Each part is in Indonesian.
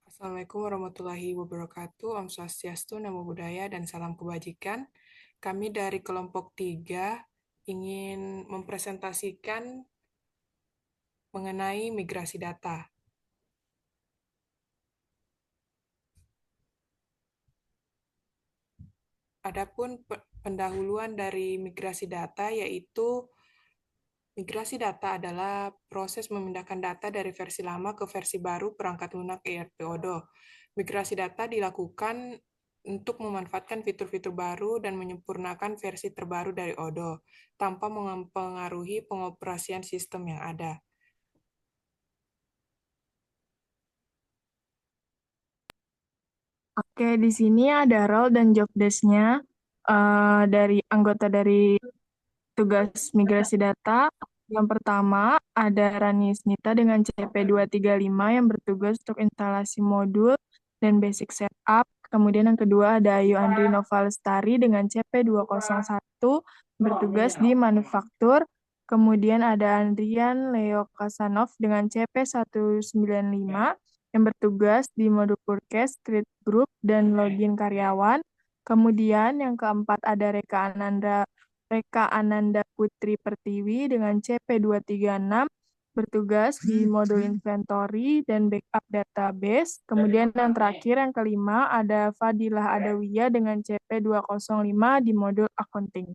Assalamualaikum warahmatullahi wabarakatuh. Om Swastiastu, Namo Buddhaya, dan salam kebajikan. Kami dari kelompok 3 ingin mempresentasikan mengenai migrasi data. Adapun pendahuluan dari migrasi data yaitu migrasi data adalah proses memindahkan data dari versi lama ke versi baru perangkat lunak ERP ODO. Migrasi data dilakukan untuk memanfaatkan fitur-fitur baru dan menyempurnakan versi terbaru dari ODO, tanpa mempengaruhi pengoperasian sistem yang ada. Oke, di sini ada role dan job desk-nya dari anggota dari tugas migrasi data. Yang pertama ada Rani Snita dengan CP235 yang bertugas untuk instalasi modul dan basic setup. Kemudian yang kedua ada Ayu Andri Nova Lestari dengan CP201 bertugas di manufaktur. Kemudian ada Andrian Leo Kasanov dengan CP195 yang bertugas di modul Purkes, Create Group, dan Login Karyawan. Kemudian yang keempat ada Reka Ananda Putri Pertiwi dengan CP236 bertugas di modul inventory dan backup database. Kemudian yang terakhir yang kelima ada Fadilah Adawiyah dengan CP205 di modul accounting.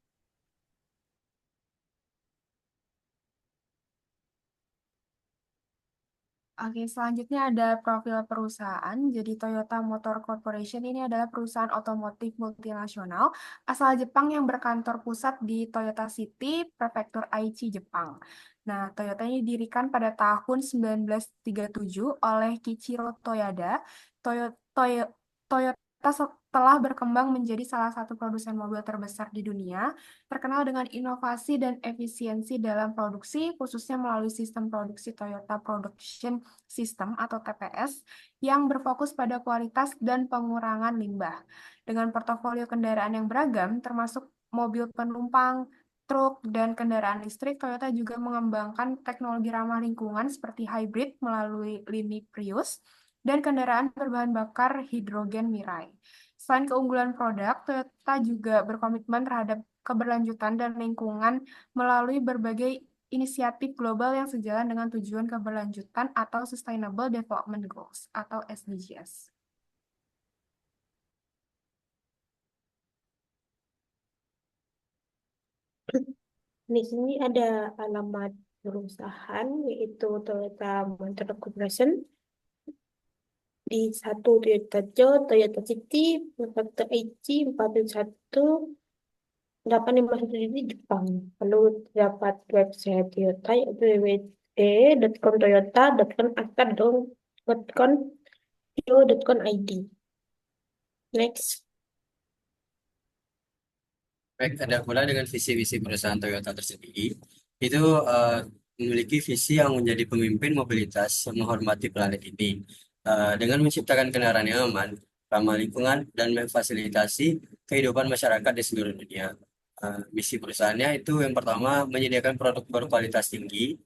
Oke, selanjutnya ada profil perusahaan. Jadi Toyota Motor Corporation ini adalah perusahaan otomotif multinasional asal Jepang yang berkantor pusat di Toyota City, Prefektur Aichi, Jepang. Nah, Toyota ini didirikan pada tahun 1937 oleh Kiichiro Toyoda. Toyota telah berkembang menjadi salah satu produsen mobil terbesar di dunia, terkenal dengan inovasi dan efisiensi dalam produksi, khususnya melalui sistem produksi Toyota Production System atau TPS yang berfokus pada kualitas dan pengurangan limbah. Dengan portofolio kendaraan yang beragam, termasuk mobil penumpang, truk, dan kendaraan listrik, Toyota juga mengembangkan teknologi ramah lingkungan seperti hybrid melalui lini Prius dan kendaraan berbahan bakar hidrogen Mirai. Selain keunggulan produk, Toyota juga berkomitmen terhadap keberlanjutan dan lingkungan melalui berbagai inisiatif global yang sejalan dengan tujuan keberlanjutan atau Sustainable Development Goals atau SDGs. Di sini ada alamat perusahaan yaitu Toyota Motor Corporation di 1 Toyota Jo, Toyota City, Prefektur Aichi 411 851 di Jepang. Lalu terdapat website Toyota yaitu www.toyota.com.aka.com.id. Next. Baik, ada pula dengan visi-visi perusahaan Toyota tersendiri. Itu memiliki visi yang menjadi pemimpin mobilitas yang menghormati planet ini. Dengan menciptakan kendaraan yang aman, ramah lingkungan, dan memfasilitasi kehidupan masyarakat di seluruh dunia. Misi perusahaannya itu yang pertama, menyediakan produk berkualitas tinggi.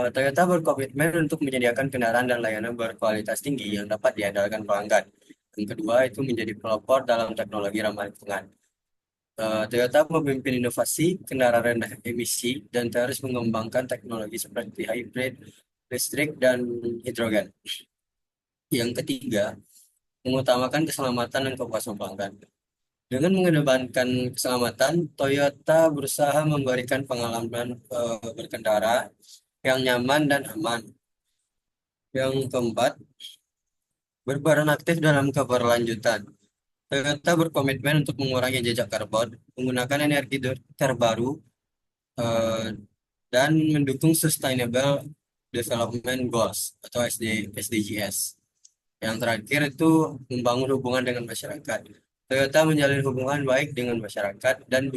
Toyota berkomitmen untuk menyediakan kendaraan dan layanan berkualitas tinggi yang dapat diandalkan pelanggan. Yang kedua, itu menjadi pelopor dalam teknologi ramah lingkungan. Toyota memimpin inovasi kendaraan rendah emisi dan terus mengembangkan teknologi seperti hybrid, listrik, dan hidrogen. Yang ketiga, mengutamakan keselamatan dan kepuasan pelanggan. Dengan mengedepankan keselamatan, Toyota berusaha memberikan pengalaman berkendara yang nyaman dan aman. Yang keempat, berperan aktif dalam keberlanjutan. Toyota berkomitmen untuk mengurangi jejak karbon, menggunakan energi terbaru, eh, dan mendukung Sustainable Development Goals atau SDGs. Yang terakhir itu membangun hubungan dengan masyarakat. Toyota menjalin hubungan baik dengan masyarakat dan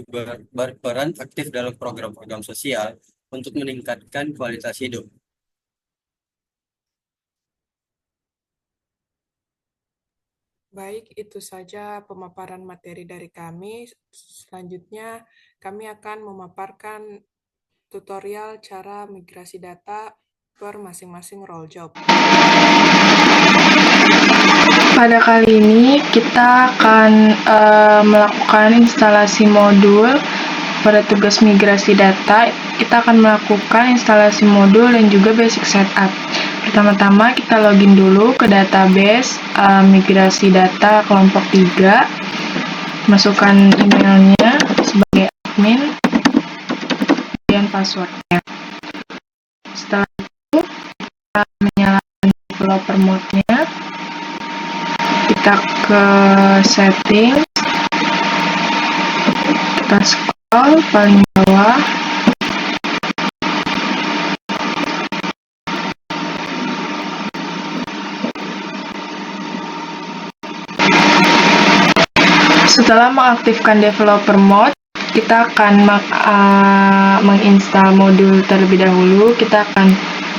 berperan aktif dalam program-program sosial untuk meningkatkan kualitas hidup. Baik, itu saja pemaparan materi dari kami. Selanjutnya, kami akan memaparkan tutorial cara migrasi data per masing-masing role job. Pada kali ini kita akan melakukan instalasi modul pada tugas migrasi data. Kita akan melakukan instalasi modul dan juga basic setup. Pertama-tama kita login dulu ke database migrasi data kelompok 3. Masukkan emailnya sebagai admin, kemudian passwordnya. Setelah itu kita menyalakan developer mode-nya. Kita ke setting, kita scroll paling bawah, setelah mengaktifkan developer mode, kita akan menginstal modul terlebih dahulu. Kita akan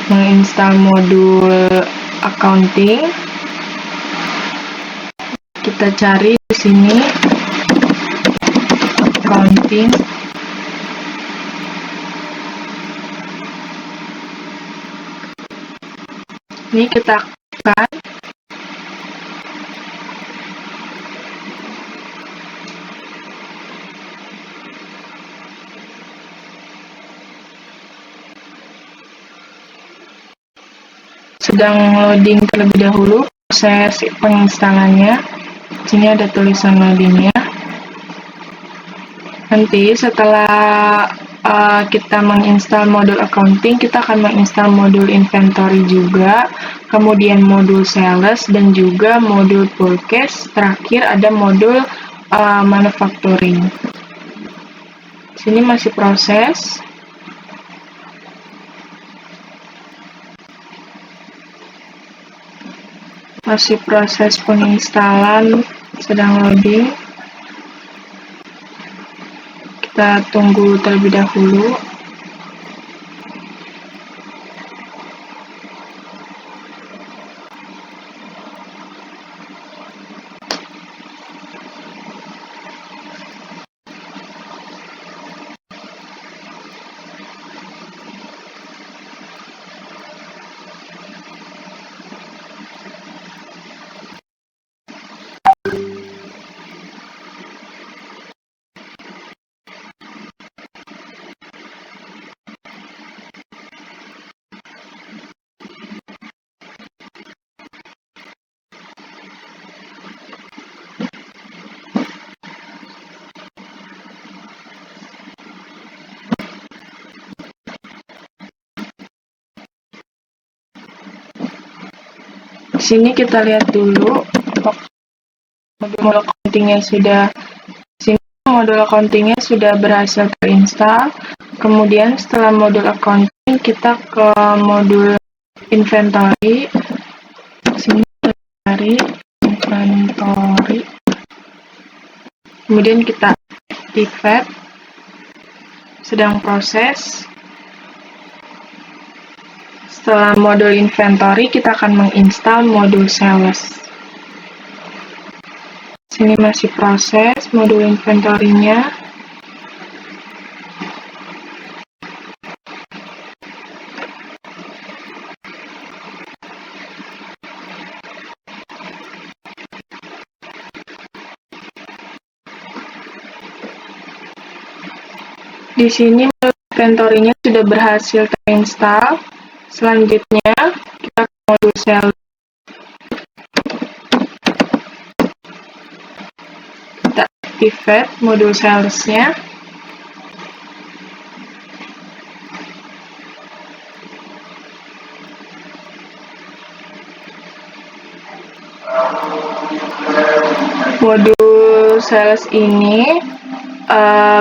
menginstal modul accounting. Kita cari di sini accounting. Ini kita aktifkan. Sedang loading terlebih dahulu proses penginstalannya. Di sini ada tulisan loadingnya. Nanti setelah kita menginstal modul accounting, kita akan menginstal modul inventory juga, kemudian modul sales, dan juga modul purchase. Terakhir ada modul manufacturing. Sini masih proses. Masih proses penginstalan, sedang loading. Kita tunggu terlebih dahulu. Di sini kita lihat dulu modul accountingnya sudah berhasil terinstall. Kemudian setelah modul accounting kita ke modul inventory. Sini kita cari inventory. Kemudian kita activate. Sedang proses. Setelah modul inventory, kita akan menginstal modul sales. Sini masih proses modul inventory-nya. Di sini modul inventory-nya sudah berhasil terinstall. Selanjutnya, kita ke modul sales. Kita activate modul sales-nya. Modul sales ini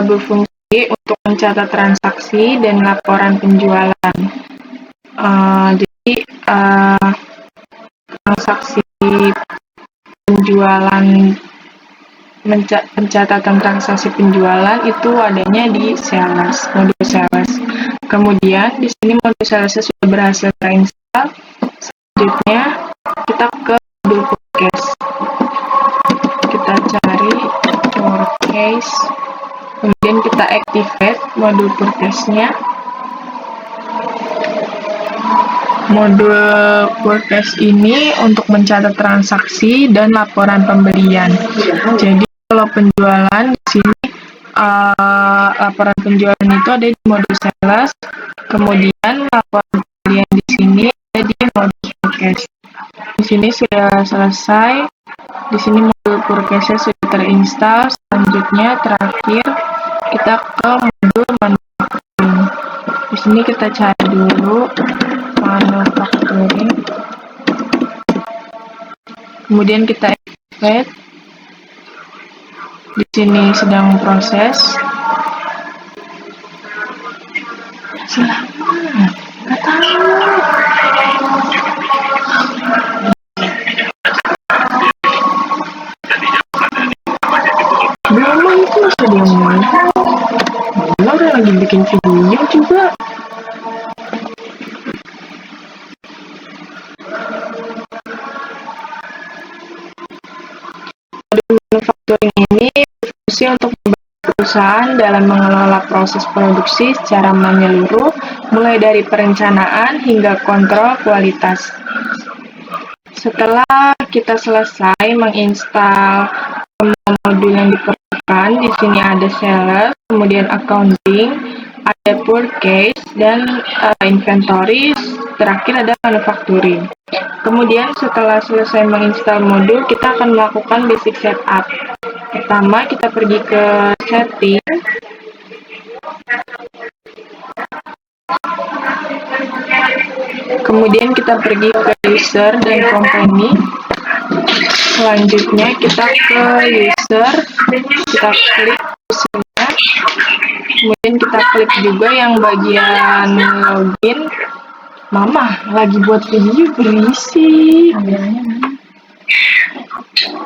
berfungsi untuk mencatat transaksi dan laporan penjualan. Jadi transaksi penjualan, pencatatan transaksi penjualan itu adanya di sales, modul sales. Kemudian di sini modul sales sudah berhasil terinstall. Selanjutnya kita ke modul purchase. Kita cari purchase, kemudian kita activate modul purchase-nya. Modul Workcase ini untuk mencatat transaksi dan laporan pembelian. Jadi kalau penjualan di sini laporan penjualan itu ada di modul sales, kemudian laporan pembelian di sini ada di modul Workcase. Di sini sudah selesai. Di sini modul Workcase sudah terinstall. Selanjutnya terakhir kita ke modul manufacturing. Di sini kita cari dulu manufacturing. Kemudian kita activate. Di sini sedang proses. Silakan. Nggak tahu. Belum itu masih dia mulai. Belum udah lagi bikin video juga. Manufacturing ini berfungsi untuk membantu perusahaan dalam mengelola proses produksi secara menyeluruh, mulai dari perencanaan hingga kontrol kualitas. Setelah kita selesai menginstal modul yang diperlukan, di sini ada sales, kemudian accounting, ada purchase, dan inventory, terakhir ada manufacturing. Kemudian setelah selesai menginstal modul, kita akan melakukan basic setup. Pertama, kita pergi ke setting. Kemudian kita pergi ke user dan company. Selanjutnya kita ke user, kita klik usernya. Kemudian kita klik juga yang bagian login. Mama lagi buat video berisik.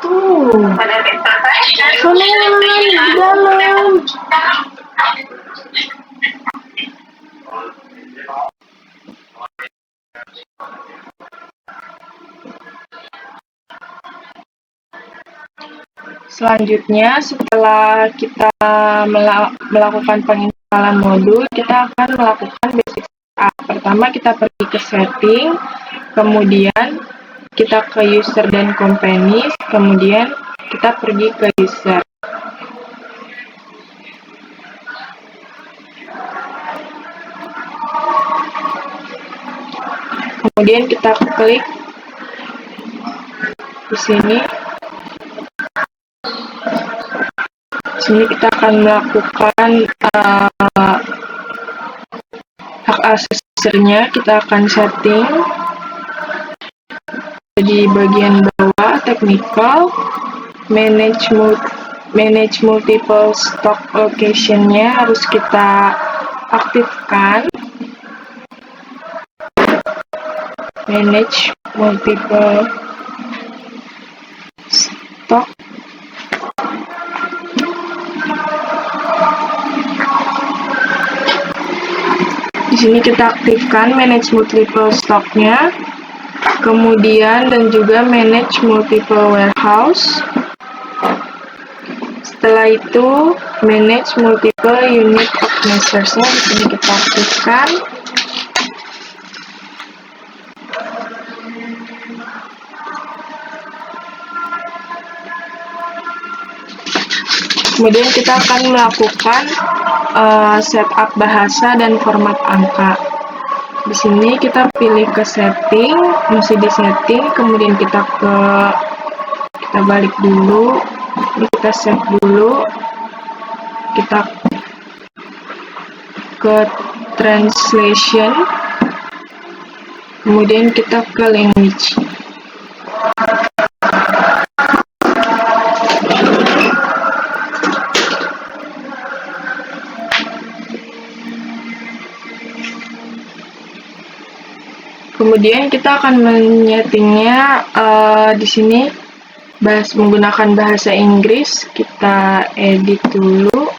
Tuh. Sana di dalam. Selanjutnya, setelah kita melakukan penginstalan modul, kita akan melakukan basic setup. Pertama, kita pergi ke setting, kemudian kita ke user dan company, kemudian kita pergi ke user. Kemudian kita klik di sini. Di sini kita akan melakukan hak akses usernya. Kita akan setting di bagian bawah technical, manage multiple stock location-nya harus kita aktifkan. Manage multiple stock. Di sini kita aktifkan manage multiple stock-nya, kemudian dan juga manage multiple warehouse. Setelah itu manage multiple unit of measures-nya di sini kita aktifkan. Kemudian kita akan melakukan setup bahasa dan format angka. Di sini kita pilih ke setting, masih di setting, kemudian kita balik dulu, ini kita save dulu, kita ke translation, kemudian kita ke language. Kemudian kita akan menyetingnya di sini menggunakan bahasa Inggris. Kita edit dulu.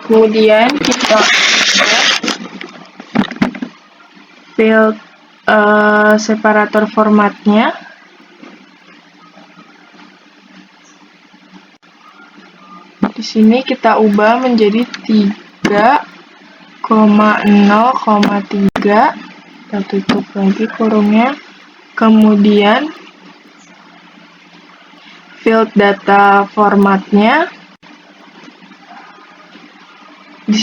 Kemudian kita field separator formatnya. Di sini kita ubah menjadi 3,5 0,3, kita tutup lagi kurungnya. Kemudian field data formatnya di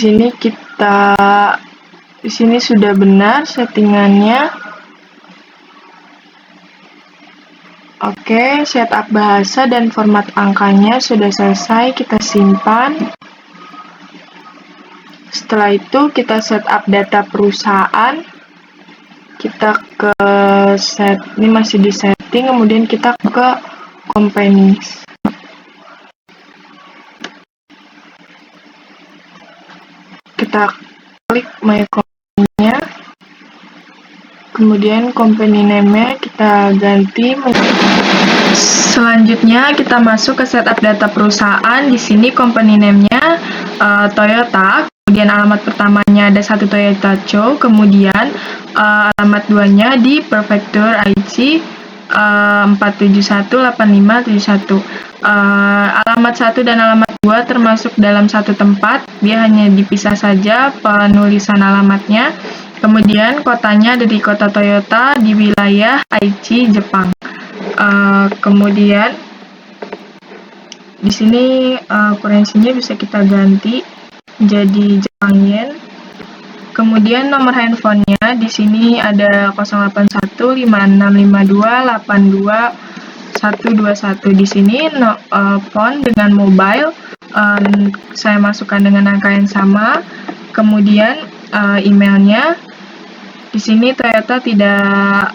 sini sudah benar settingannya. Oke, setup bahasa dan format angkanya sudah selesai, kita simpan. Setelah itu kita setup data perusahaan. Kita ke ini masih di setting, kemudian kita ke companies. Kita klik my company-nya. Kemudian company name-nya kita ganti. Selanjutnya kita masuk ke setup data perusahaan. Di sini company name-nya Toyota. Kemudian alamat pertamanya ada 1 Toyota Cho. Kemudian alamat 2-nya di Prefecture Aichi 4718571. Alamat 1 dan alamat 2 termasuk dalam satu tempat. Dia hanya dipisah saja penulisan alamatnya. Kemudian kotanya ada di kota Toyota di wilayah Aichi, Jepang. Kemudian di sini kurensinya bisa kita ganti jadi Jepang Yen. Kemudian nomor handphonenya di sini ada 08156528221. Di sini phone dengan mobile saya masukkan dengan angka yang sama. Kemudian emailnya di sini Toyota tidak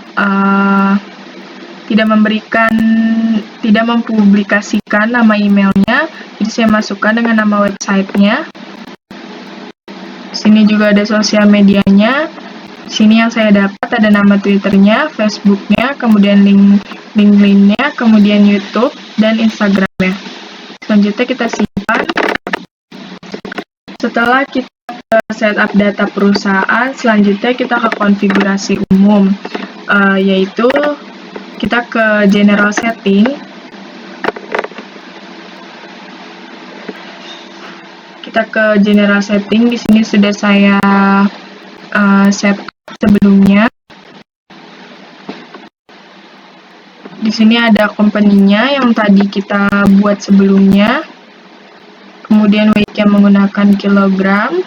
mempublikasikan nama emailnya, jadi saya masukkan dengan nama websitenya. Sini juga ada sosial medianya. Sini yang saya dapat ada nama Twitternya, Facebooknya, kemudian LinkedIn-nya, kemudian YouTube dan Instagramnya. Selanjutnya kita simpan. Setelah kita setup data perusahaan, selanjutnya kita ke konfigurasi umum, yaitu kita ke general setting. Kita ke general setting. Di sini sudah saya set sebelumnya. Di sini ada company-nya yang tadi kita buat sebelumnya. Kemudian weight-nya menggunakan kilogram.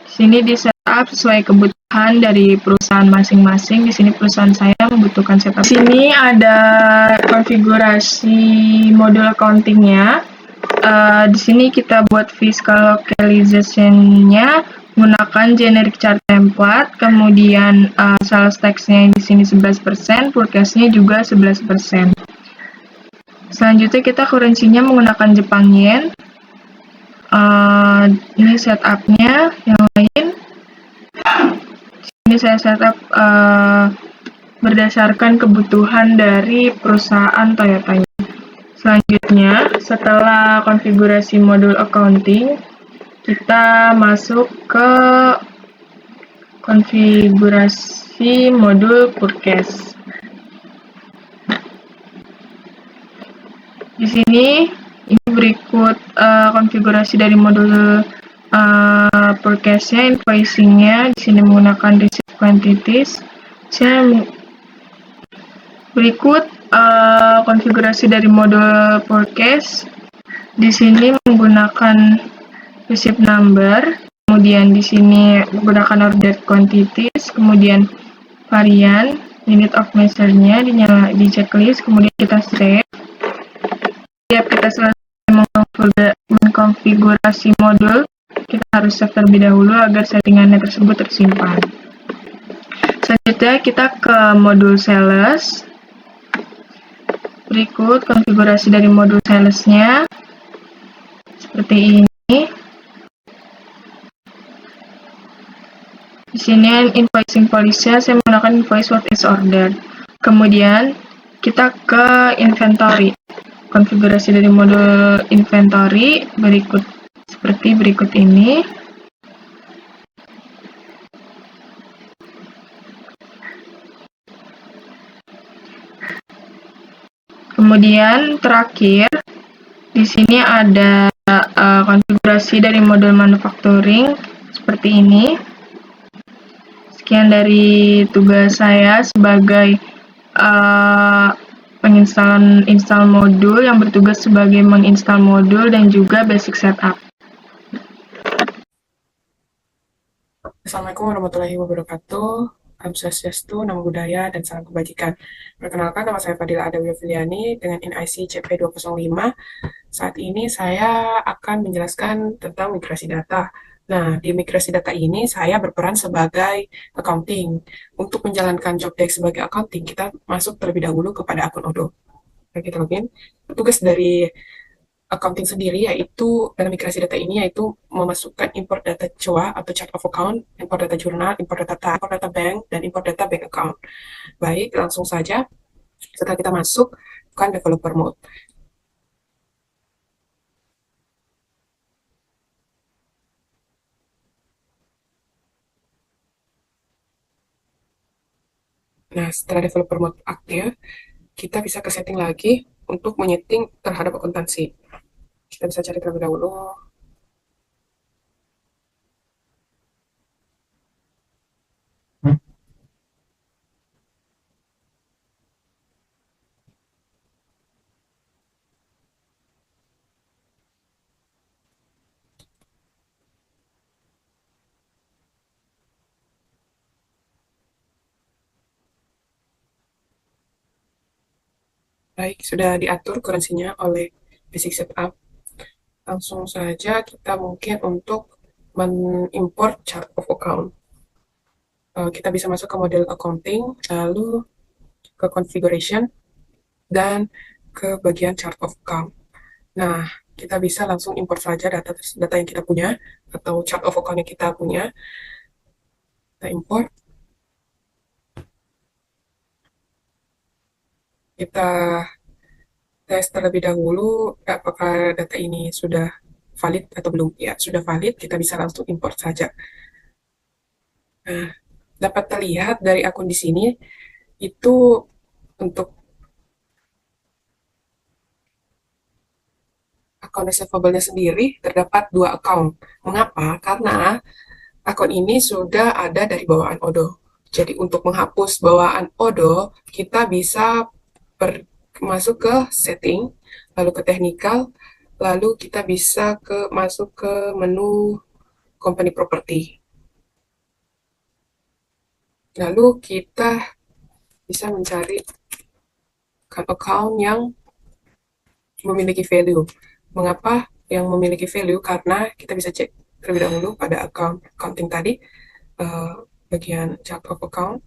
Di sini di setup sesuai kebutuhan dari perusahaan masing-masing. Di sini perusahaan saya membutuhkan setup. Di sini ada konfigurasi modul accounting-nya. Di sini kita buat fiscal localization-nya menggunakan generic chart template. Kemudian sales tax-nya di sini 11%, forecast-nya juga 11%. Selanjutnya kita kurensinya menggunakan Jepang Yen. Ini setup-nya yang lain. Ini saya setup berdasarkan kebutuhan dari perusahaan Toyota. Selanjutnya, setelah konfigurasi modul accounting, kita masuk ke konfigurasi modul purchase. Di sini ini berikut konfigurasi dari modul purchase-nya, invoicing-nya. Di sini menggunakan receipt quantities. Berikut konfigurasi dari modul purchase. Di sini menggunakan receipt number, kemudian di sini menggunakan order quantities, kemudian varian, unit of measure-nya di checklist, kemudian kita save. Setiap kita selesai mengkonfigurasi modul, kita harus save terlebih dahulu agar settingannya tersebut tersimpan. Selanjutnya kita ke modul sales. Berikut konfigurasi dari modul sales-nya seperti ini. Di sini invoicing policy saya menggunakan invoice what is ordered. Kemudian kita ke inventory. Konfigurasi dari modul inventory berikut seperti berikut ini. Kemudian terakhir Di sini ada konfigurasi dari model manufacturing seperti ini. Sekian dari tugas saya sebagai install modul yang bertugas sebagai menginstal modul dan juga basic setup. Assalamualaikum warahmatullahi wabarakatuh. Salam Swastiastu, Namo Buddhaya, dan salam kebajikan. Perkenalkan, nama saya Fadila Adawi Filiani dengan NIC CP205. Saat ini saya akan menjelaskan tentang migrasi data. Nah, di migrasi data ini saya berperan sebagai accounting. Untuk menjalankan job desk sebagai accounting, kita masuk terlebih dahulu kepada akun Odoo. Kita login. Tugas dari accounting sendiri yaitu dalam migrasi data ini yaitu memasukkan import data COA atau chart of account, import data jurnal, import data bank, dan import data bank account. Baik, langsung saja. Setelah kita masuk, bukan developer mode. Nah, setelah developer mode aktif, kita bisa ke setting lagi untuk menyeting terhadap akuntansi. Kita bisa cari terlebih dahulu. Baik, sudah diatur kurensinya oleh basic setup. Langsung saja kita mungkin untuk mengimport chart of account. Kita bisa masuk ke model accounting, lalu ke configuration, dan ke bagian chart of account. Nah, kita bisa langsung import saja data yang kita punya, atau chart of account yang kita punya. Kita import. Kita tes terlebih dahulu apakah data ini sudah valid atau belum. Ya, sudah valid, kita bisa langsung import saja. Nah, dapat terlihat dari akun di sini, itu untuk akun receivable-nya sendiri terdapat 2 akun. Mengapa? Karena akun ini sudah ada dari bawaan Odoo. Jadi untuk menghapus bawaan Odoo, kita bisa masuk ke setting, lalu ke technical, lalu kita bisa masuk ke menu company property. Lalu kita bisa mencari account yang memiliki value. Mengapa yang memiliki value? Karena kita bisa cek terlebih dahulu pada accounting tadi, bagian chart of account.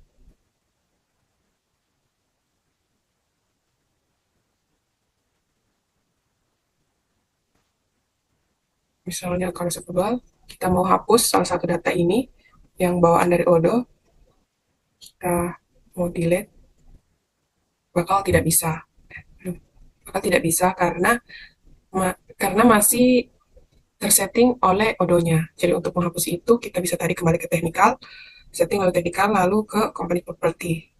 Misalnya account receivable, kita mau hapus salah satu data ini yang bawaan dari Odoo, kita mau delete, bakal tidak bisa. Karena masih tersetting oleh Odoo-nya. Jadi untuk menghapus itu kita bisa tarik kembali ke technical, setting lalu technical, lalu ke company property.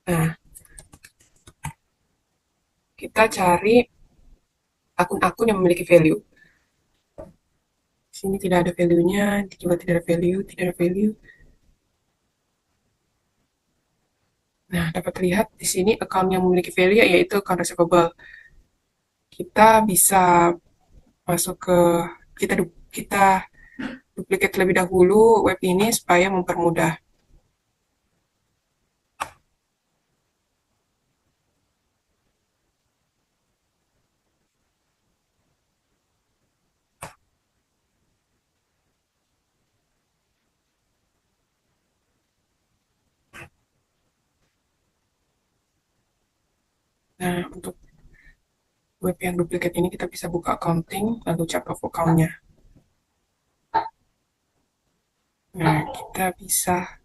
Nah, kita cari akun-akun yang memiliki value. Di sini tidak ada value-nya, juga tidak ada value, tidak ada value. Nah, dapat terlihat di sini account yang memiliki value yaitu account receivable. Kita bisa masuk ke kita duplicate terlebih dahulu web ini supaya mempermudah. Nah, untuk web yang duplicate ini kita bisa buka accounting, lalu chart of account-nya. Nah, kita bisa,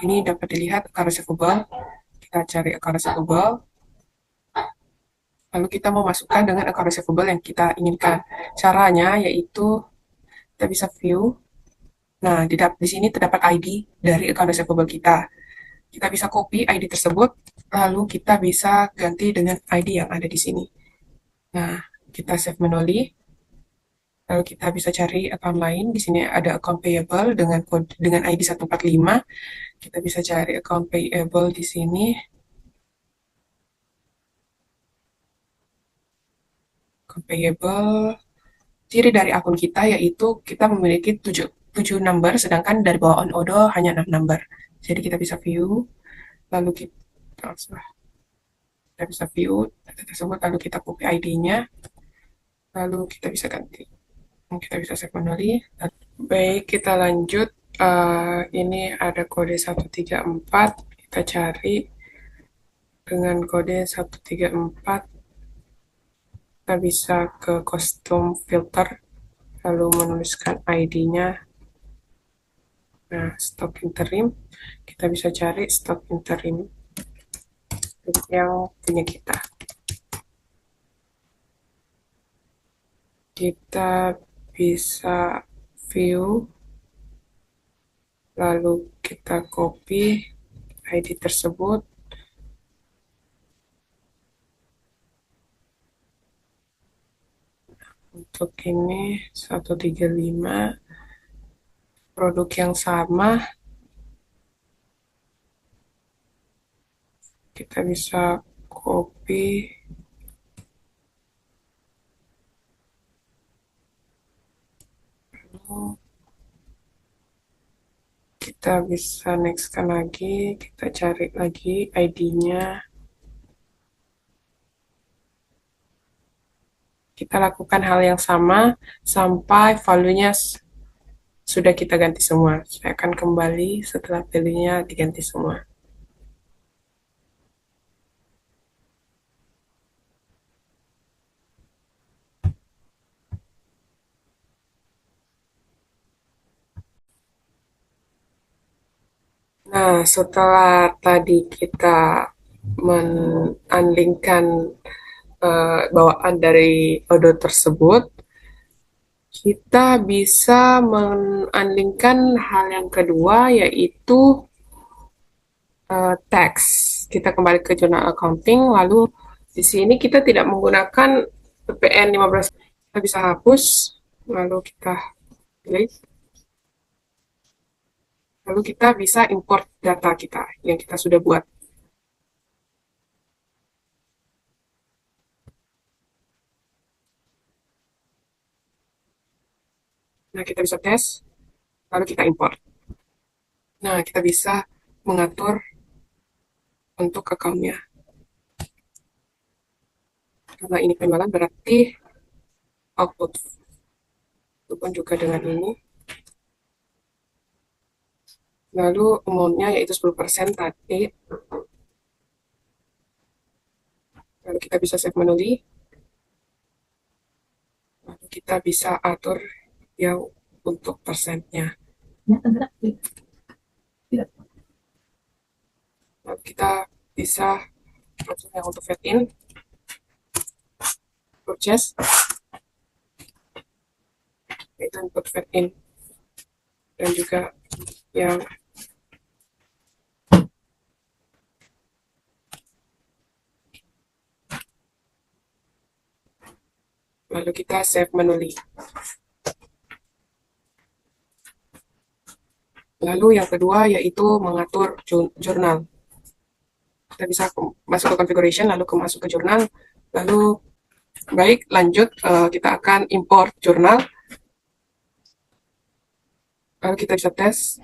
ini dapat dilihat account receivable. Kita cari account receivable, lalu kita mau masukkan dengan account receivable yang kita inginkan. Caranya yaitu kita bisa view. Nah, di sini terdapat ID dari account receivable kita. kita bisa copy ID tersebut, lalu kita bisa ganti dengan ID yang ada di sini. Nah, kita save manually. Lalu kita bisa cari account lain. Di sini ada account payable dengan kode dengan ID 145. Kita bisa cari account payable di sini. Account payable. Ciri dari akun kita yaitu kita memiliki 7 number, sedangkan dari bawaan Odo hanya 6 number. Jadi kita bisa view, lalu kita bisa view data tersebut, lalu kita copy ID-nya, lalu kita bisa ganti. Kita bisa save manually. Baik, kita lanjut. Ini ada kode 134. Kita cari dengan kode 134. Kita bisa ke custom filter, lalu menuliskan ID-nya. Nah, stok interim. Kita bisa cari stok interim yang punya kita. Kita bisa view, lalu kita copy ID tersebut. Untuk ini 135 produk yang sama. Kita bisa copy. Kita bisa nextkan lagi, kita cari lagi ID-nya. Kita lakukan hal yang sama sampai value-nya sudah kita ganti semua. Saya akan kembali setelah value-nya diganti semua. Nah, setelah tadi kita men-unlinkkan bawaan dari Odo tersebut, kita bisa men-unlinkkan hal yang kedua, yaitu teks. Kita kembali ke jurnal accounting, lalu di sini kita tidak menggunakan PPN 15. Kita bisa hapus, lalu kita pilih. Lalu kita bisa import data kita yang kita sudah buat. Nah, kita bisa tes, lalu kita import. Nah, kita bisa mengatur untuk account-nya. Karena ini penjualan berarti output. Itu pun juga dengan ini. Lalu amount-nya yaitu 10% tadi. Lalu kita bisa save manually. Lalu kita bisa atur yang untuk persennya. Lalu kita bisa atur yang untuk fade in, purchase, itu untuk fade in, dan juga yang lalu kita save manually. Lalu yang kedua yaitu mengatur jurnal. Kita bisa masuk ke configuration, lalu masuk ke jurnal, lalu baik lanjut, kita akan import jurnal. Lalu kita bisa tes.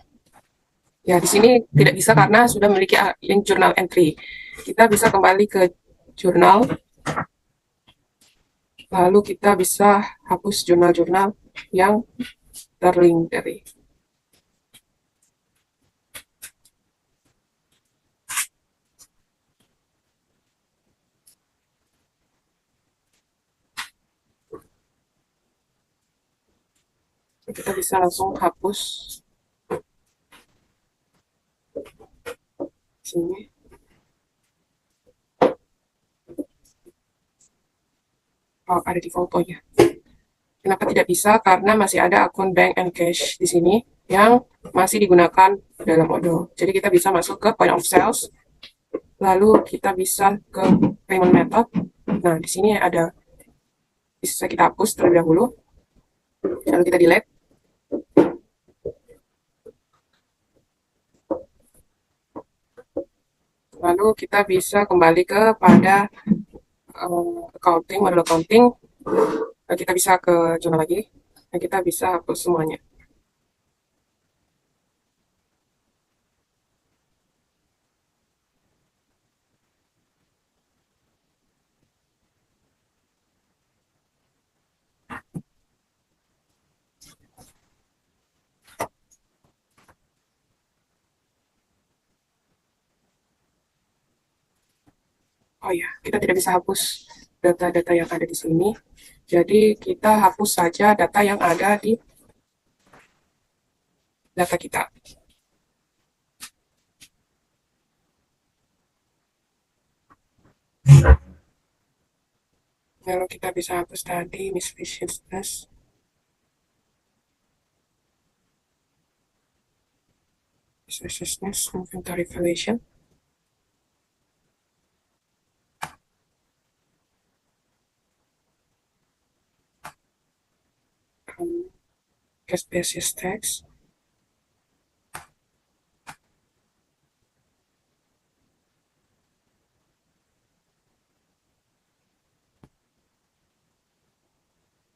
Ya, di sini tidak bisa karena sudah memiliki link jurnal entry. Kita bisa kembali ke jurnal, lalu kita bisa hapus jurnal-jurnal yang terlink dari. Kita bisa langsung hapus sini. Oh, ada di fotonya. Kenapa tidak bisa? Karena masih ada akun bank and cash di sini. yang masih digunakan dalam Odoo. Jadi kita bisa masuk ke point of sales, lalu kita bisa ke payment method. Nah, di sini ada, bisa kita hapus terlebih dahulu, lalu kita delete. Lalu kita bisa kembali kepada accounting, model accounting. Kita bisa ke jurnal lagi, dan kita bisa hapus semuanya. Oh ya, kita tidak bisa hapus data-data yang ada di sini. Jadi kita hapus saja data yang ada di data kita. Lalu kita bisa hapus tadi miscellaneous, inventory valuation. Cash basis tax.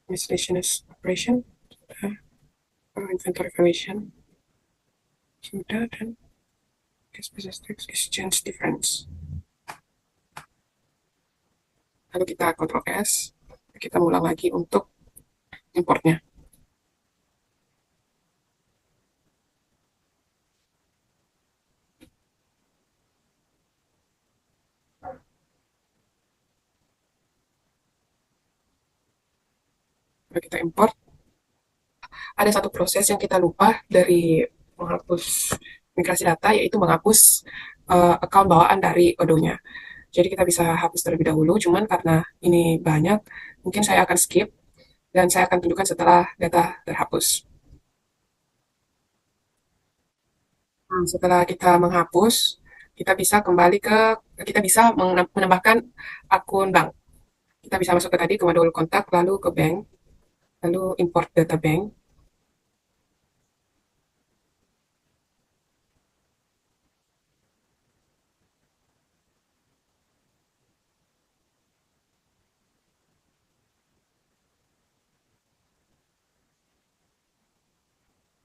Miscellaneous operation. Inventory valuation. Sudah, dan cash basis tax exchange difference. Lalu kita Ctrl S. Kita ulang lagi untuk importnya. Lalu kita import. Ada satu proses yang kita lupa dari menghapus migrasi data, yaitu menghapus account bawaan dari Odoo-nya. Jadi kita bisa hapus terlebih dahulu, cuman karena ini banyak, mungkin saya akan skip, dan saya akan tunjukkan setelah data terhapus. Nah, setelah kita menghapus, kita bisa menambahkan akun bank. Kita bisa masuk ke tadi, ke modul kontak, lalu ke bank, lalu import data bank.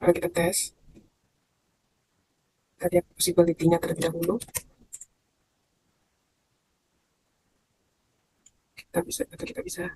Lalu kita tes. Kita lihat possibility-nya terlebih dahulu. Kita bisa.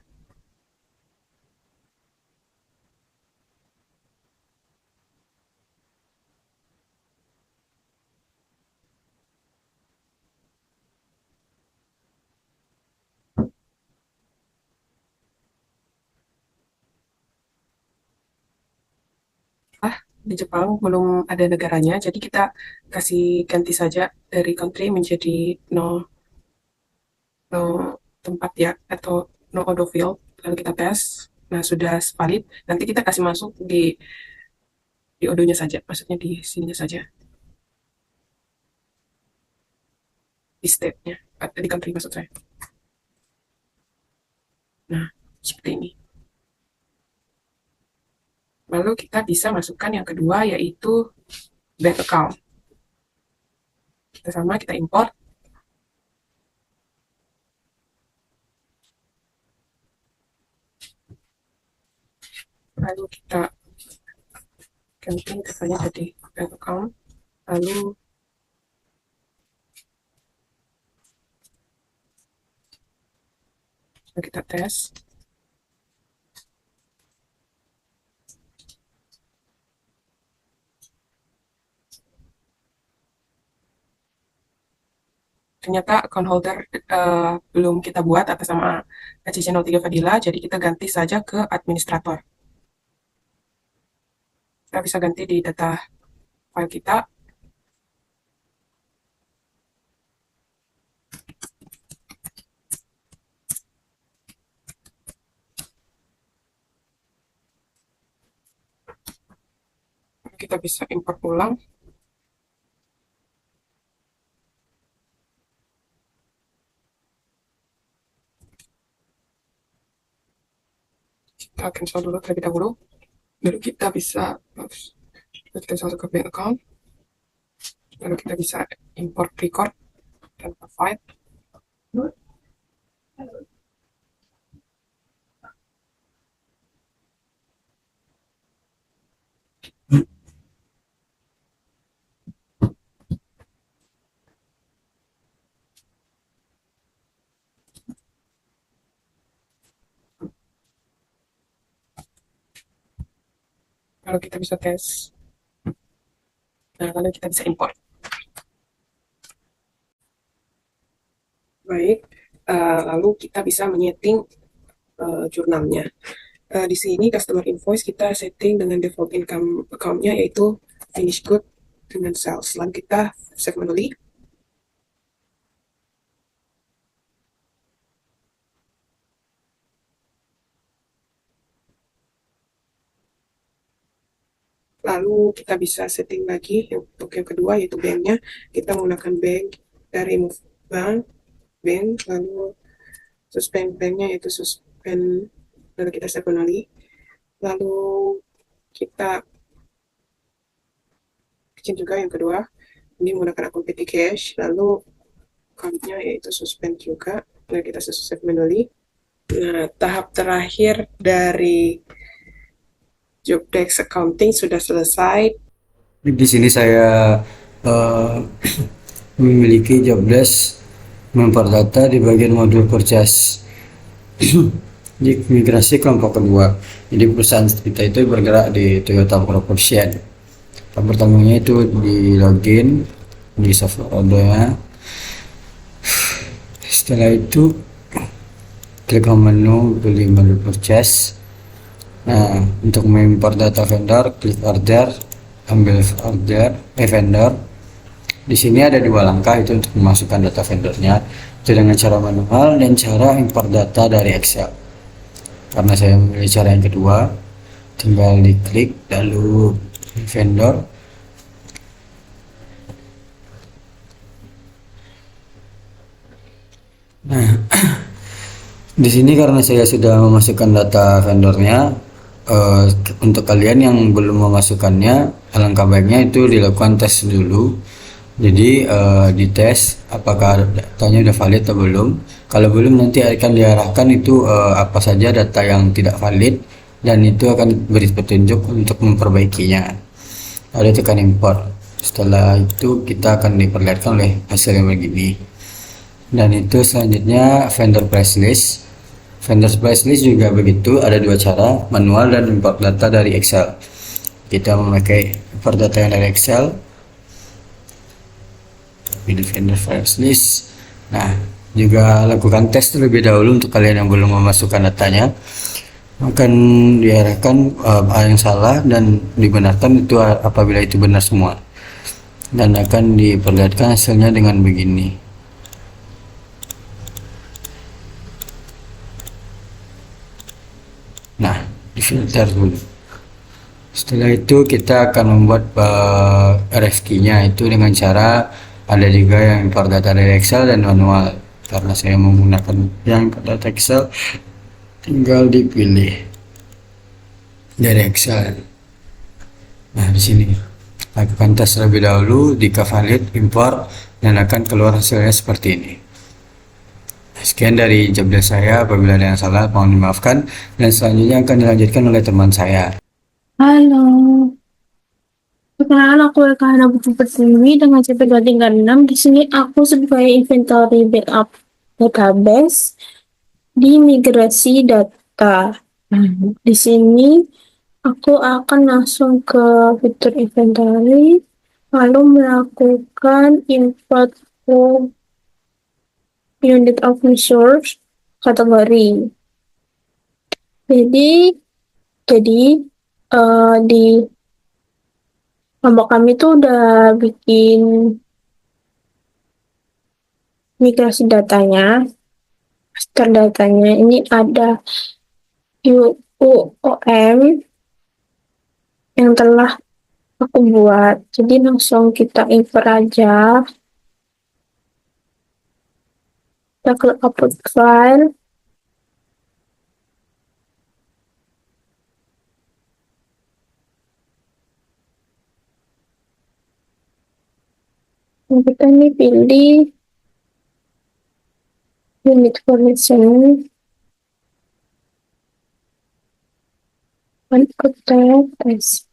Di Jepang belum ada negaranya, jadi kita kasih ganti saja dari country menjadi no, no tempat ya, atau no auto field. Lalu kita tes. Nah, sudah valid. Nanti kita kasih masuk di odonya saja, maksudnya di sininya saja, di state-nya, di country maksud saya. Nah, seperti ini. Lalu kita bisa masukkan yang kedua, yaitu bank account. Kita import. Lalu kita ganti datanya jadi bank account. Lalu kita tes. Ternyata account holder belum kita buat atas nama HCC03 Fadila, jadi kita ganti saja ke administrator. Kita bisa ganti di data file kita. Kita bisa import ulang. Kita cancel dulu terlebih dahulu. Lalu kita bisa masuk ke bank account. Lalu kita bisa import record dan provide. Lalu kita bisa tes. Nah, lalu kita bisa import. Baik, lalu kita bisa menyeting jurnalnya. Di sini customer invoice kita setting dengan default income account-nya yaitu finish good dengan sales. Lalu kita save manually. Lalu kita bisa setting lagi untuk yang kedua yaitu bank-nya. Kita menggunakan bank dari move bank, lalu suspend bank-nya yaitu suspend, lalu kita save manually. Lalu kita bikin juga yang kedua, ini menggunakan akun petty cash, lalu account-nya yaitu suspend juga, lalu kita save manually. Nah, tahap terakhir dari job desk accounting sudah selesai. Di sini saya memiliki job desk memperdata di bagian modul purchase di migrasi kelompok kedua. Jadi perusahaan kita itu bergerak di Toyota Propulsion. Tahap pertamanya itu di login di software ordernya. Setelah itu klik home menu, pilih modul purchase. Nah, untuk mengimport data vendor, klik order, ambil order vendor. Di sini ada dua langkah itu untuk memasukkan data vendornya, itu dengan cara manual dan cara import data dari Excel. Karena saya memilih cara yang kedua, tinggal diklik lalu vendor. Nah, di sini karena saya sudah memasukkan data vendornya, untuk kalian yang belum memasukkannya, alangkah baiknya itu dilakukan tes dulu. Jadi dites apakah datanya udah valid atau belum. Kalau belum, nanti akan diarahkan itu apa saja data yang tidak valid, dan itu akan beri petunjuk untuk memperbaikinya. Lalu tekan import. Setelah itu kita akan diperlihatkan oleh hasil yang begini. Dan itu selanjutnya vendor price list. Vendor price list juga begitu, ada dua cara, manual dan import data dari Excel. Kita memakai import data yang dari Excel, pilih vendor price list. Nah, juga lakukan tes terlebih dahulu untuk kalian yang belum memasukkan datanya. Akan diarahkan yang salah dan dibenarkan itu apabila itu benar semua, dan akan diperlihatkan hasilnya dengan begini. Nah, difilter dulu. Setelah itu kita akan membuat RFQ-nya itu dengan cara ada juga yang import data dari Excel dan manual. Karena saya menggunakan yang import data Excel, tinggal dipilih dari Excel. Nah, di sini lakukan tes terlebih dahulu, jika valid import dan akan keluar hasilnya seperti ini. Sekian dari job desk saya, apabila ada yang salah mohon dimaafkan, dan selanjutnya akan dilanjutkan oleh teman saya. Halo, perkenalkan aku Elkana Budi Pertiwi dengan CP 236. Di sini aku sebagai inventory backup database di migrasi data. Di sini aku akan langsung ke fitur inventory, lalu melakukan import unit of resource kategori. Jadi di kelompok kami tuh udah bikin migrasi datanya, master datanya. Ini ada UOM yang telah aku buat. Jadi langsung kita import aja. Kita klik upload file. Dan kita ini pilih unit formation. Input test.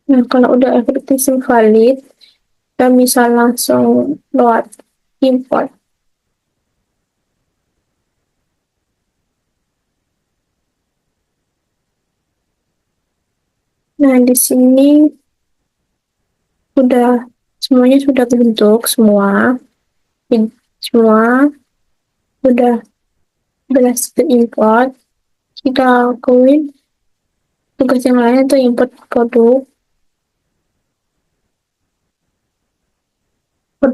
Nah, kalau udah everything valid, kita bisa langsung load import. Nah, di sini semuanya sudah terbentuk semua. Semua sudah berhasil import. Kita lakuin tugas yang lain itu import produk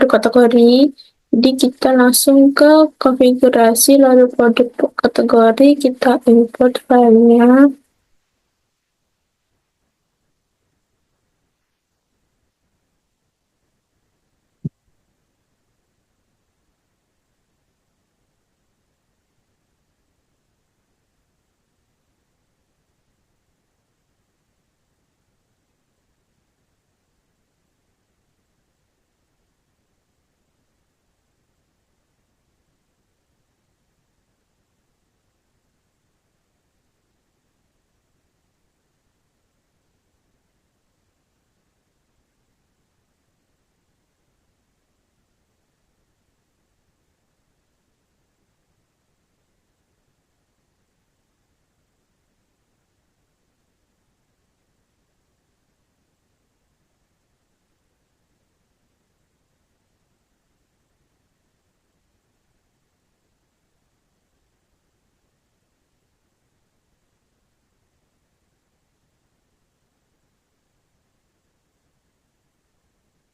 kategori. Jadi kita langsung ke konfigurasi lalu produk kategori, kita import filenya.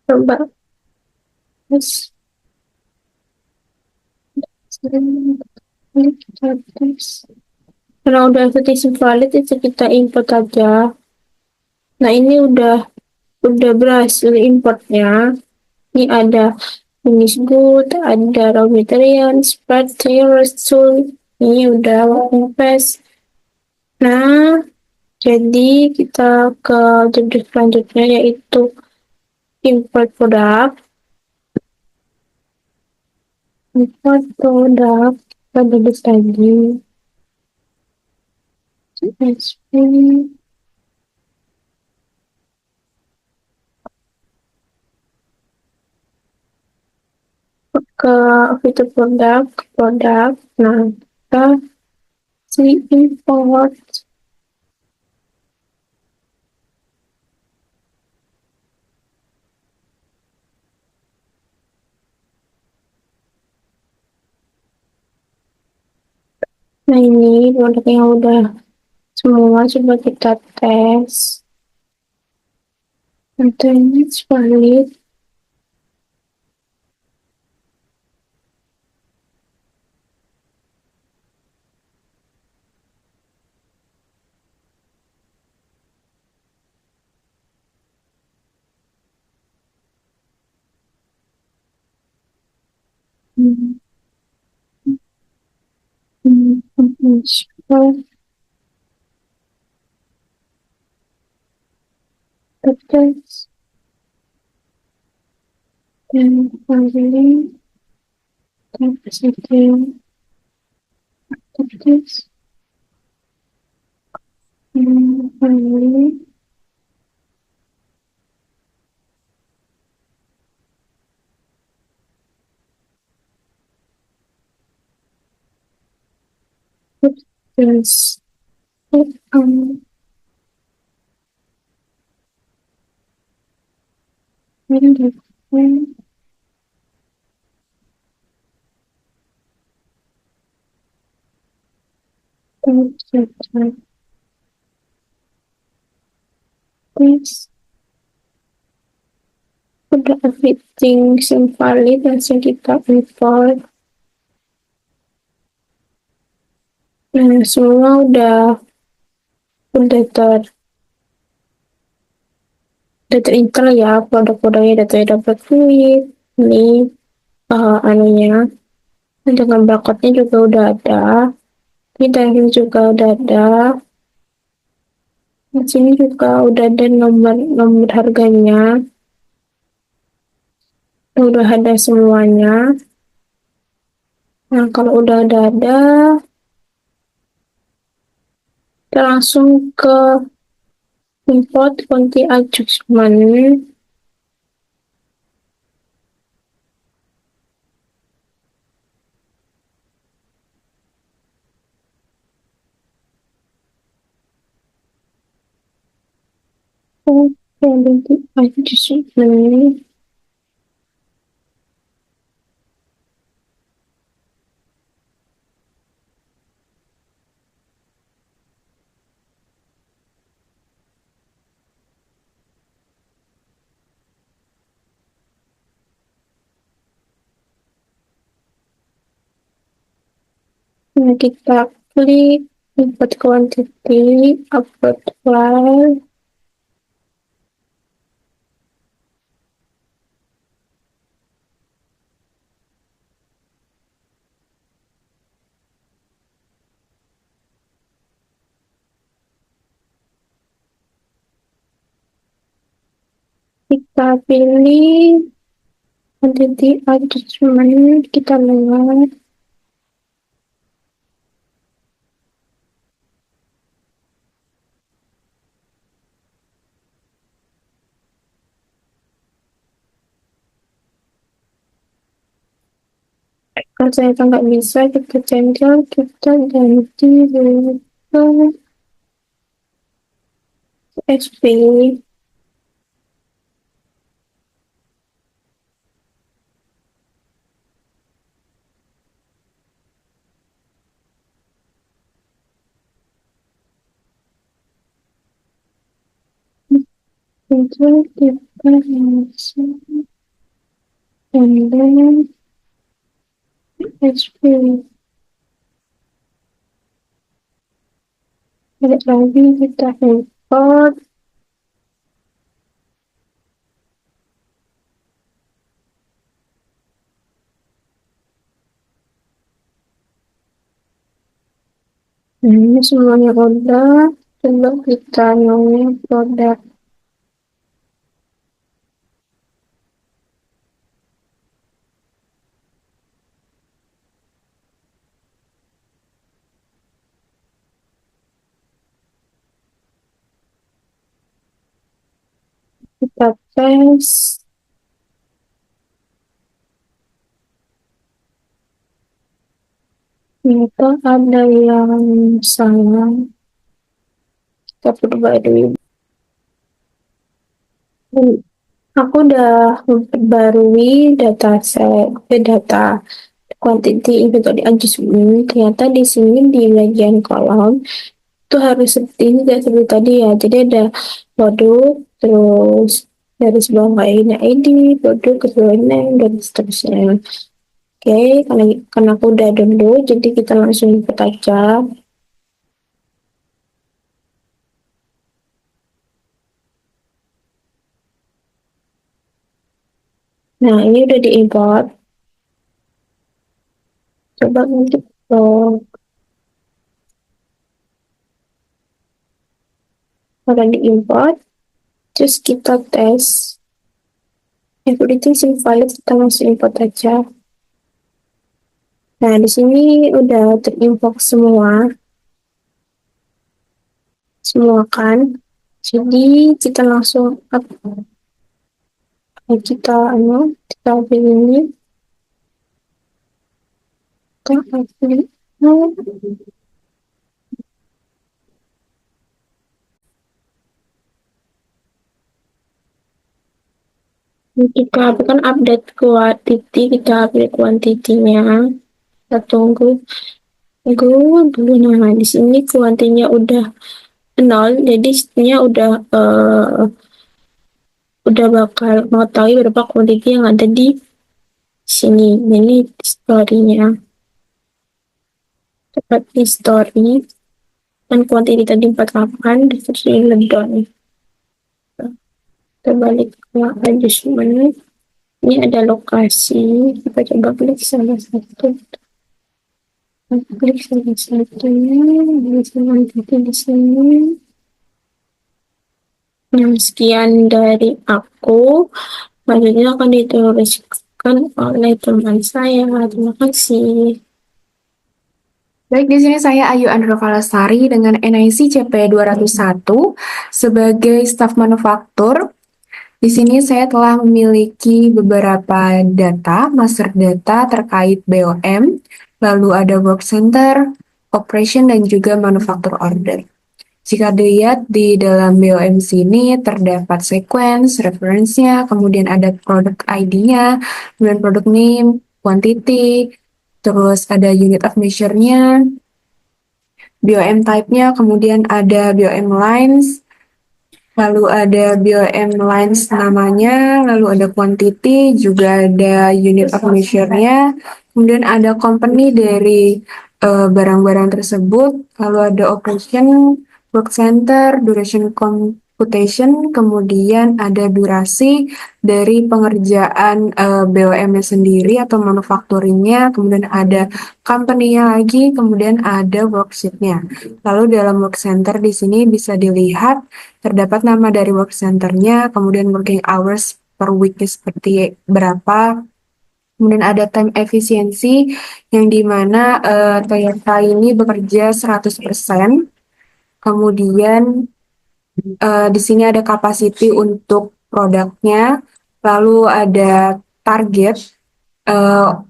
Coba terus kita tes. Karena udah everything valid itu kita import aja. Nah, ini udah berhasil importnya. Ini ada finish good, ada raw material, spread, terrorist tool. Ini udah working paste. Nah, jadi kita ke judul selanjutnya yaitu import produk. Import produk, kita tulis lagi. CSV. Ke fitur produk. Nah, kita import. Nah, ini produk yang udah semua, coba kita tes. Containnya valid. Hmm. Sure. Tes. Dan finally, capacity. Tes. And finally, tes. Um, and the tes. Udah everything yang valid, langsung kita import. Nah, semua udah terinstall ya produk-produknya, datanya dapat fluid ini anunya dengan barcode-nya juga udah ada, ini juga udah ada, di sini juga udah ada nomor harganya, udah ada semuanya. Nah, kalau udah ada kita langsung ke import quantity adjustment. Quantity adjustment. Nah, kita klik import quantity, upload file. Kita pilih quantity adjustment, kita lihat. Kalau ternyata nggak bisa, kita cancel, kita ganti ke SP. Itu kita langsung and then SP. Balik lagi kita import. Nah, ini semuanya udah. Coba kita nyalain produk. Kita tes. Ternyata ada yang salah. Kita perbarui. Aku udah memperbarui data quantity inventory adjustment. Ternyata di sini di bagian kolom itu harus seperti ini kayak seperti tadi ya. Jadi ada produk, terus dari sebelah lainnya ID, produk, keseluruhan name, dan seterusnya. Oke, karena aku udah download, jadi kita langsung input aja. Nah, ini udah diimport. Coba nanti kalau diimport, terus kita tes. Everything seems valid, kita langsung import aja. Nah, di sini udah terinfo semua kan. Jadi kita langsung kita pilih ini, kita pilih kita akan update quantity, kita update kuantitinya. Kita tunggu dulu. Nah, di sini kuantinya udah 0, jadi sebenarnya udah bakal mengetahui berapa kuantiti yang ada di sini. Ini story-nya. Kita part history, dan quantity tadi 48, reverse lebih down. Kita balik ke adjustment. Ini ada lokasi, kita coba klik salah satu. Klik salah satunya, bisa nanti di sini. Yang sekian dari aku, selanjutnya akan dituliskan oleh teman saya. Terima kasih. Baik, di sini saya Ayu Androka Lestari dengan NIC CP 201 sebagai staf manufaktur. Di sini saya telah memiliki beberapa data, master data terkait BOM, lalu ada work center, operation, dan juga manufaktur order. Jika dilihat di dalam BOM sini terdapat sequence, reference-nya, kemudian ada product ID-nya, kemudian product name, quantity, terus ada unit of measure-nya, BOM type-nya, kemudian ada BOM lines, lalu ada BOM lines namanya, lalu ada quantity, juga ada unit of measure-nya, kemudian ada company dari barang-barang tersebut, lalu ada operation, work center, duration computation, kemudian ada durasi dari pengerjaan BOM-nya sendiri atau manufacturing-nya, kemudian ada company-nya lagi, kemudian ada worksheet-nya. Lalu dalam work center di sini bisa dilihat terdapat nama dari work center-nya, kemudian working hours per week-nya seperti berapa, kemudian ada time efisiensi yang dimana Toyota ini bekerja 100%, kemudian di sini ada capacity untuk produknya, lalu ada target.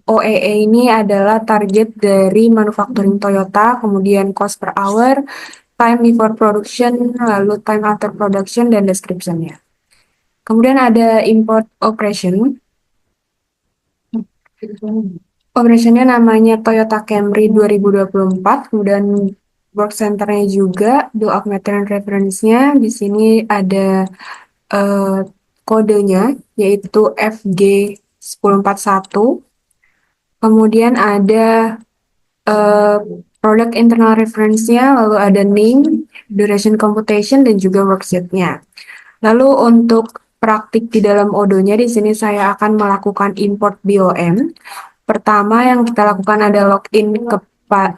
OEE ini adalah target dari manufacturing Toyota, kemudian cost per hour, time before production, lalu time after production, dan description-nya. Kemudian ada import operation. Operationnya namanya Toyota Camry 2024, kemudian work center-nya juga, bill of material reference-nya. Di sini ada kodenya, yaitu FG1041. Kemudian ada product internal reference-nya, lalu ada name, duration computation, dan juga worksheet-nya. Lalu untuk praktik di dalam Odoo-nya, di sini saya akan melakukan import BOM. Pertama yang kita lakukan ada login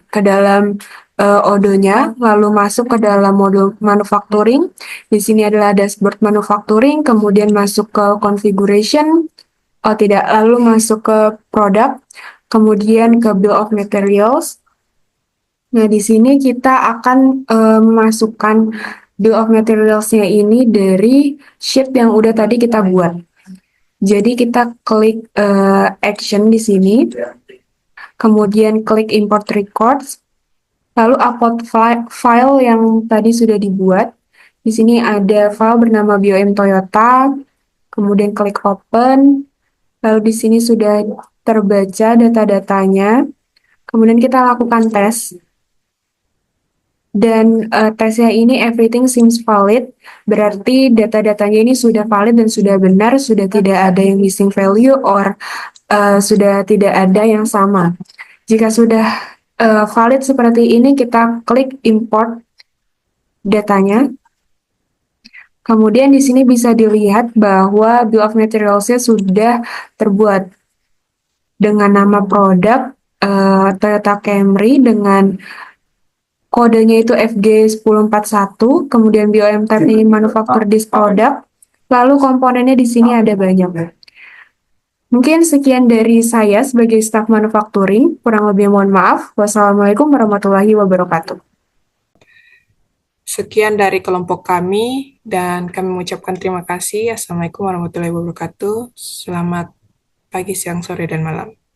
ke dalam Odoo-nya, lalu masuk ke dalam modul manufacturing. Di sini adalah dashboard manufacturing, kemudian masuk ke configuration, lalu masuk ke product, kemudian ke bill of materials. Nah, di sini kita akan memasukkan bill of materials-nya ini dari sheet yang udah tadi kita buat. Jadi kita klik action di sini, kemudian klik import records, lalu upload file yang tadi sudah dibuat. Di sini ada file bernama BOM Toyota, kemudian klik open, lalu di sini sudah terbaca data-datanya, kemudian kita lakukan tes. Dan tesnya ini everything seems valid, berarti data-datanya ini sudah valid dan sudah benar, sudah tidak ada yang missing value or sudah tidak ada yang sama. Jika sudah valid seperti ini, kita klik import datanya. Kemudian di sini bisa dilihat bahwa bill of materials-nya sudah terbuat dengan nama produk Toyota Camry dengan kodenya itu FG1041, kemudian BOM type ini manufacture this product, lalu komponennya di sini ada banyak. Mungkin sekian dari saya sebagai staf manufacturing, kurang lebih mohon maaf. Wassalamualaikum warahmatullahi wabarakatuh. Sekian dari kelompok kami, dan kami mengucapkan terima kasih. Assalamualaikum warahmatullahi wabarakatuh. Selamat pagi, siang, sore, dan malam.